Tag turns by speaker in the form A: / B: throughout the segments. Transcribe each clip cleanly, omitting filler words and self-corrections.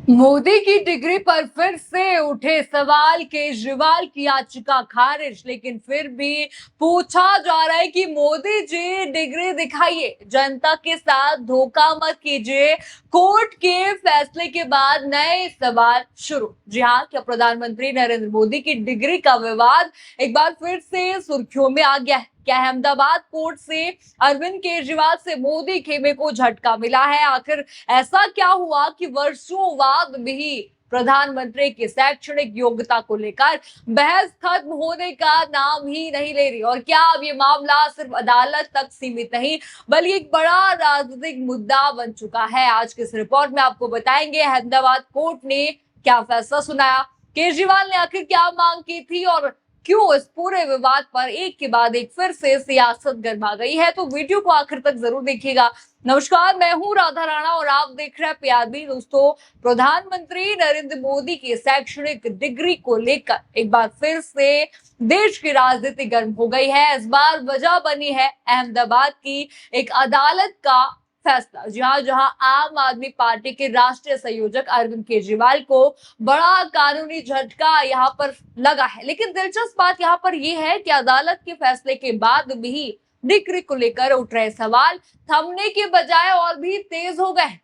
A: मोदी की डिग्री पर फिर से उठे सवाल। केजरीवाल की याचिका खारिज, लेकिन फिर भी पूछा जा रहा है कि मोदी जी डिग्री दिखाइए, जनता के साथ धोखा मत कीजिए। कोर्ट के फैसले के बाद नए सवाल शुरू। जी हाँ, क्या प्रधानमंत्री नरेंद्र मोदी की डिग्री का विवाद एक बार फिर से सुर्खियों में आ गया है? क्या अहमदाबाद कोर्ट से अरविंद केजरीवाल से मोदी खेमे को झटका मिला है? आखिर ऐसा क्या हुआ कि वर्षों बाद भी प्रधानमंत्री की शैक्षणिक योग्यता को लेकर बहस खत्म होने का नाम ही नहीं ले रही? और क्या अब ये मामला सिर्फ अदालत तक सीमित नहीं बल्कि एक बड़ा राजनीतिक मुद्दा बन चुका है? आज के इस रिपोर्ट में आपको बताएंगे अहमदाबाद कोर्ट ने क्या फैसला सुनाया, केजरीवाल ने आखिर क्या मांग की थी और क्यों इस पूरे विवाद पर एक के बाद एक फिर से सियासत गर्मा गई है। तो वीडियो को आखिर तक जरूर देखिएगा। नमस्कार, मैं हूं राधा राणा और आप देख रहे हैं पीआरबी। दोस्तों, प्रधानमंत्री नरेंद्र मोदी की शैक्षणिक डिग्री को लेकर एक बार फिर से देश की राजनीति गर्म हो गई है। इस बार वजह बनी है अहमदाबाद की एक अदालत का फैसला। जहां आम आदमी पार्टी के राष्ट्रीय संयोजक अरविंद केजरीवाल को बड़ा कानूनी झटका यहां पर लगा है। लेकिन दिलचस्प बात यहां पर यह है कि अदालत के फैसले के बाद भी डिग्री को लेकर उठ रहे सवाल थमने के बजाय और भी तेज हो गए।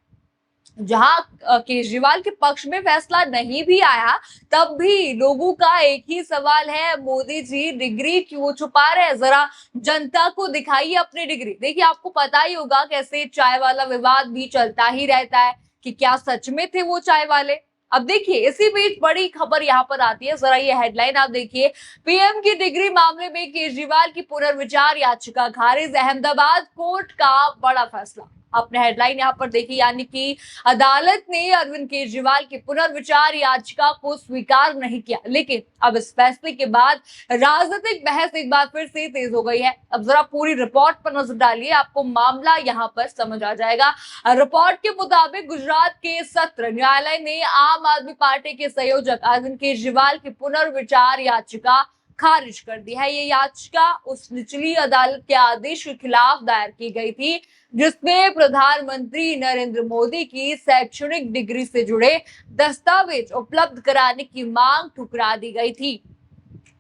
A: जहां केजरीवाल के पक्ष में फैसला नहीं भी आया, तब भी लोगों का एक ही सवाल है, मोदी जी डिग्री क्यों छुपा रहे हैं? जरा जनता को दिखाइए अपनी डिग्री। देखिए, आपको पता ही होगा कैसे चाय वाला विवाद भी चलता ही रहता है कि क्या सच में थे वो चाय वाले। अब देखिए, इसी बीच बड़ी खबर यहाँ पर आती है, जरा ये हेडलाइन आप देखिए। पीएम की डिग्री मामले में केजरीवाल की पुनर्विचार याचिका खारिज, अहमदाबाद कोर्ट का बड़ा फैसला। आपने हेडलाइन यहाँ पर देखी, यानी कि अदालत ने अरविंद केजरीवाल की पुनर्विचार याचिका को स्वीकार नहीं किया। लेकिन अब इस फैसले के बाद राजनीतिक बहस एक बार फिर से तेज हो गई है। अब जरा पूरी रिपोर्ट पर नजर डालिए, आपको मामला यहाँ पर समझ आ जाएगा। रिपोर्ट के मुताबिक गुजरात के सत्र न्यायालय ने आम आदमी पार्टी के संयोजक अरविंद केजरीवाल की पुनर्विचार याचिका खारिज कर दी है। ये याचिका उस निचली अदालत के आदेश के खिलाफ दायर की गई थी जिसमें प्रधानमंत्री नरेंद्र मोदी की शैक्षणिक डिग्री से जुड़े दस्तावेज उपलब्ध कराने की मांग ठुकरा दी गई थी।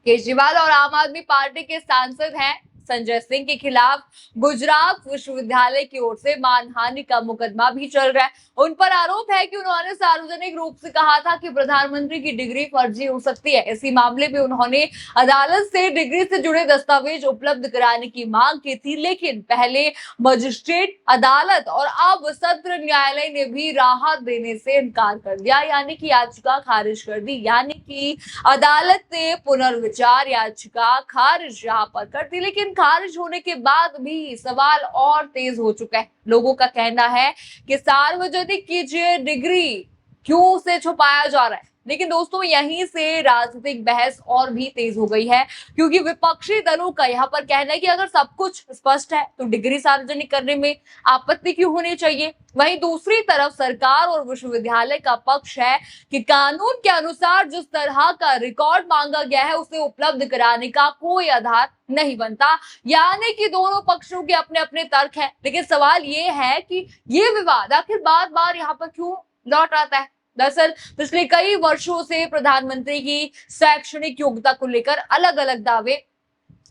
A: केजरीवाल और आम आदमी पार्टी के सांसद हैं संजय सिंह के खिलाफ गुजरात विश्वविद्यालय की ओर से मानहानि का मुकदमा भी चल रहा है। उन पर आरोप है कि उन्होंने सार्वजनिक रूप से कहा था कि प्रधानमंत्री की डिग्री फर्जी हो सकती है। इसी मामले में उन्होंने अदालत से डिग्री से जुड़े दस्तावेज उपलब्ध कराने की मांग की थी, लेकिन पहले मजिस्ट्रेट अदालत और अब सत्र न्यायालय ने भी राहत देने से इनकार कर दिया, यानी कि याचिका खारिज कर दी। यानी कि अदालत ने पुनर्विचार याचिका खारिज यहाँ पर कर दी। लेकिन खारिज होने के बाद भी सवाल और तेज हो चुका है। लोगों का कहना है कि सार्वजनिक कीजिए डिग्री, क्यों उसे छुपाया जा रहा है? लेकिन दोस्तों, यहीं से राजनीतिक बहस और भी तेज हो गई है, क्योंकि विपक्षी दलों का यहाँ पर कहना है कि अगर सब कुछ स्पष्ट है तो डिग्री सार्वजनिक करने में आपत्ति क्यों होनी चाहिए। वहीं दूसरी तरफ सरकार और विश्वविद्यालय का पक्ष है कि कानून के अनुसार जिस तरह का रिकॉर्ड मांगा गया है उसे उपलब्ध कराने का कोई आधार नहीं बनता। यानी कि दोनों पक्षों के अपने अपने तर्क हैं। लेकिन सवाल ये है कि ये विवाद आखिर बार बार यहाँ पर क्यों लौट आता है? दरअसल पिछले कई वर्षों से प्रधानमंत्री की शैक्षणिक योग्यता को लेकर अलग अलग दावे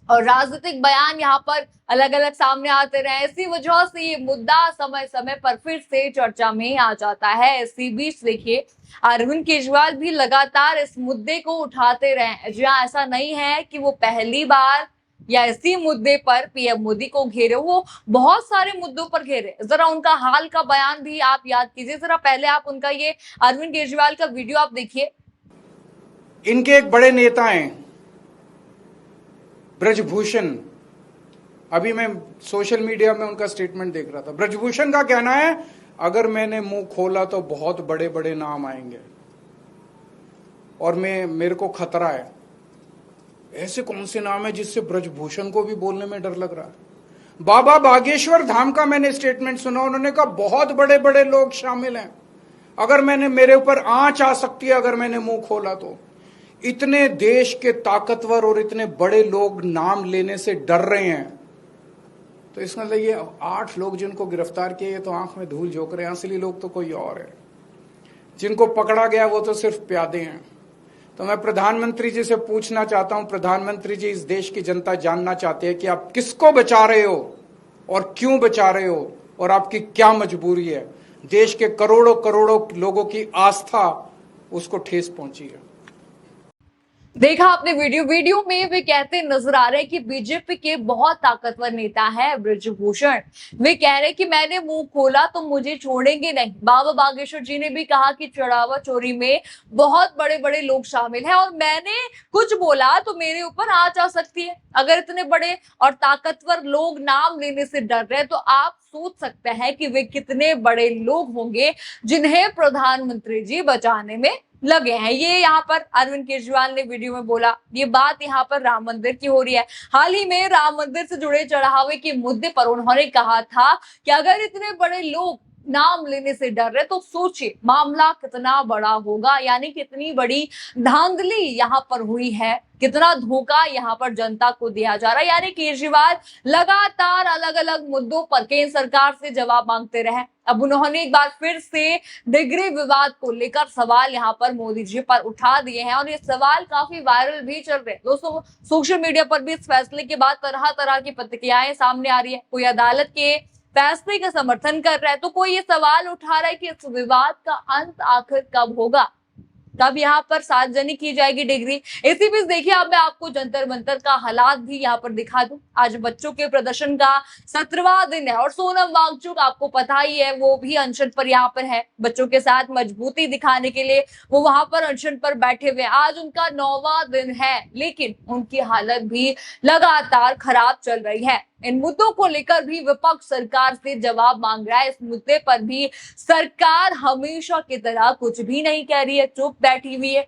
A: और राजनीतिक बयान यहाँ पर अलग अलग सामने आते रहे। इसी वजह से ये मुद्दा समय समय पर फिर से चर्चा में आ जाता है। इसी बीच देखिए, अरविंद केजरीवाल भी लगातार इस मुद्दे को उठाते रहे। जी हाँ, ऐसा नहीं है कि वो पहली बार या इसी मुद्दे पर पीएम मोदी को घेरे, वो बहुत सारे मुद्दों पर घेरे। जरा उनका हाल का बयान भी आप याद कीजिए। जरा पहले आप उनका ये अरविंद केजरीवाल का वीडियो आप देखिए।
B: इनके एक बड़े नेता हैं ब्रजभूषण, अभी मैं सोशल मीडिया में उनका स्टेटमेंट देख रहा था। ब्रजभूषण का कहना है, अगर मैंने मुंह खोला तो बहुत बड़े बड़े नाम आएंगे और मेरे को खतरा है। ऐसे कौन से नाम है जिससे ब्रजभूषण को भी बोलने में डर लग रहा है? बाबा बागेश्वर धाम का मैंने स्टेटमेंट सुना, उन्होंने कहा बहुत बड़े बड़े लोग शामिल हैं, अगर मेरे ऊपर आंच आ सकती है अगर मैंने मुंह खोला तो। इतने देश के ताकतवर और इतने बड़े लोग नाम लेने से डर रहे हैं, तो इसका मतलब ये 8 लोग जिनको गिरफ्तार किए तो आंख में धूल झोंक रहे हैं, असली लोग तो कोई और है। जिनको पकड़ा गया वो तो सिर्फ प्यादे हैं। तो मैं प्रधानमंत्री जी से पूछना चाहता हूं, प्रधानमंत्री जी, इस देश की जनता जानना चाहती है कि आप किसको बचा रहे हो और क्यों बचा रहे हो और आपकी क्या मजबूरी है। देश के करोड़ों करोड़ों लोगों की आस्था उसको ठेस पहुंची है।
A: देखा आपने वीडियो में वे कहते नजर आ रहे हैं कि बीजेपी के बहुत ताकतवर नेता है ब्रजभूषण। वे कह रहे हैं कि मैंने मुंह खोला तो मुझे छोड़ेंगे नहीं। बाबा बागेश्वर जी ने भी कहा कि चढ़ावा चोरी में बहुत बड़े बड़े लोग शामिल हैं और मैंने कुछ बोला तो मेरे ऊपर आ जा सकती है। अगर इतने बड़े और ताकतवर लोग नाम लेने से डर रहे हैं तो आप सोच सकते हैं कि वे कितने बड़े लोग होंगे जिन्हें प्रधानमंत्री जी बचाने में लगे हैं। ये यहाँ पर अरविंद केजरीवाल ने वीडियो में बोला। ये बात यहाँ पर राम मंदिर की हो रही है। हाल ही में राम मंदिर से जुड़े चढ़ावे के मुद्दे पर उन्होंने कहा था कि अगर इतने बड़े लोग नाम लेने से डर रहे तो सोचिए मामला कितना बड़ा होगा, यानी कितनी बड़ी धांधली यहाँ पर हुई है, कितना धोखा यहाँ पर जनता को दिया जा रहा है। यानी केजरीवाल लगातार अलग अलग मुद्दों पर केंद्र सरकार से जवाब मांगते रहे। अब उन्होंने एक बार फिर से डिग्री विवाद को लेकर सवाल यहाँ पर मोदी जी पर उठा दिए हैं और ये सवाल काफी वायरल भी चल रहे हैं। दोस्तों, सोशल मीडिया पर भी इस फैसले के बाद तरह तरह की प्रतिक्रियाएं सामने आ रही है। कोई अदालत के फैसले का समर्थन कर रहा है तो कोई ये सवाल उठा रहा है कि इस विवाद का अंत आखिर कब होगा, तब यहाँ पर सार्वजनिक की जाएगी डिग्री। इसी बीच देखिए, अब मैं आपको जंतर मंतर का हालात भी यहाँ पर दिखा दूं। आज बच्चों के प्रदर्शन का 17वां दिन है और सोनम वांगचुक आपको पता ही है वो भी अनशन पर यहाँ पर है। बच्चों के साथ मजबूती दिखाने के लिए वो वहां पर अनशन पर बैठे हुए। आज उनका 9वां दिन है लेकिन उनकी हालत भी लगातार खराब चल रही है। इन मुद्दों को लेकर भी विपक्ष सरकार से जवाब मांग रहा है। इस मुद्दे पर भी सरकार हमेशा की तरह कुछ भी नहीं कह रही है, चुप बैठी हुई है।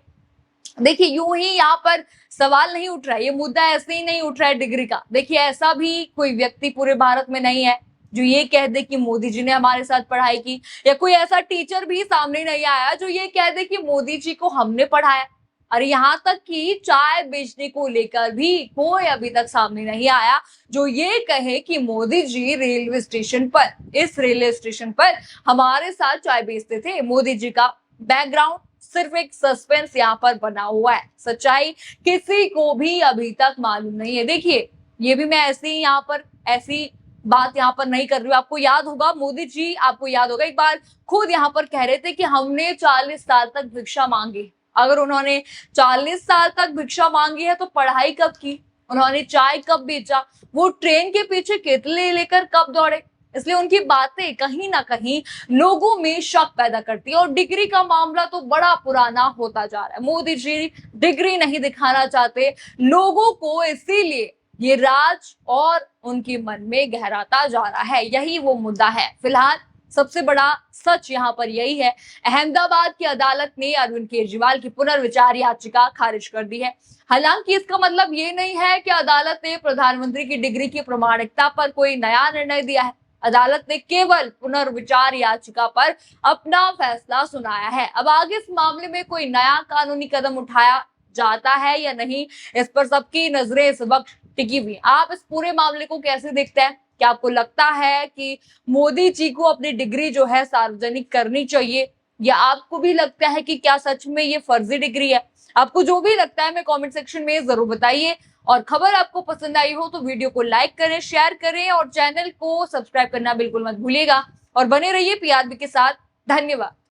A: देखिए, यूं ही यहाँ पर सवाल नहीं उठ रहा है, ये मुद्दा ऐसे ही नहीं उठ रहा है डिग्री का। देखिए, ऐसा भी कोई व्यक्ति पूरे भारत में नहीं है जो ये कह दे कि मोदी जी ने हमारे साथ पढ़ाई की, या कोई ऐसा टीचर भी सामने नहीं आया जो ये कह दे कि मोदी जी को हमने पढ़ाया। और यहाँ तक कि चाय बेचने को लेकर भी कोई अभी तक सामने नहीं आया जो ये कहे कि मोदी जी रेलवे स्टेशन पर, इस रेलवे स्टेशन पर हमारे साथ चाय बेचते थे। मोदी जी का बैकग्राउंड सिर्फ एक सस्पेंस यहाँ पर बना हुआ है। सच्चाई किसी को भी अभी तक मालूम नहीं है। देखिए, ये भी मैं ऐसी बात यहाँ पर नहीं कर रही हूँ। आपको याद होगा मोदी जी, आपको याद होगा एक बार खुद यहाँ पर कह रहे थे कि हमने 40 साल तक भिक्षा मांगी। अगर उन्होंने 40 साल तक भिक्षा मांगी है तो पढ़ाई कब की, उन्होंने चाय कब बेचा, वो ट्रेन के पीछे केतली लेकर कब दौड़े। इसलिए उनकी बातें कहीं ना कहीं लोगों में शक पैदा करती है। और डिग्री का मामला तो बड़ा पुराना होता जा रहा है। मोदी जी डिग्री नहीं दिखाना चाहते लोगों को, इसीलिए ये राज और उनके मन में गहराता जा रहा है। यही वो मुद्दा है। फिलहाल सबसे बड़ा सच यहाँ पर यही है, अहमदाबाद की अदालत ने अरविंद केजरीवाल की पुनर्विचार याचिका खारिज कर दी है। हालांकि इसका मतलब ये नहीं है कि अदालत ने प्रधानमंत्री की डिग्री की प्रामाणिकता पर कोई नया निर्णय दिया है। अदालत ने केवल पुनर्विचार याचिका पर अपना फैसला सुनाया है। अब आगे इस मामले में कोई नया कानूनी कदम उठाया जाता है या नहीं, इस पर सबकी नजरें इस वक्त टिकी हुई। आप इस पूरे मामले को कैसे देखते हैं? क्या आपको लगता है कि मोदी जी को अपनी डिग्री जो है सार्वजनिक करनी चाहिए, या आपको भी लगता है कि क्या सच में ये फर्जी डिग्री है? आपको जो भी लगता है मैं कमेंट सेक्शन में जरूर बताइए। और खबर आपको पसंद आई हो तो वीडियो को लाइक करें, शेयर करें और चैनल को सब्सक्राइब करना बिल्कुल मत भूलिएगा। और बने रहिए पीआरबी के साथ। धन्यवाद।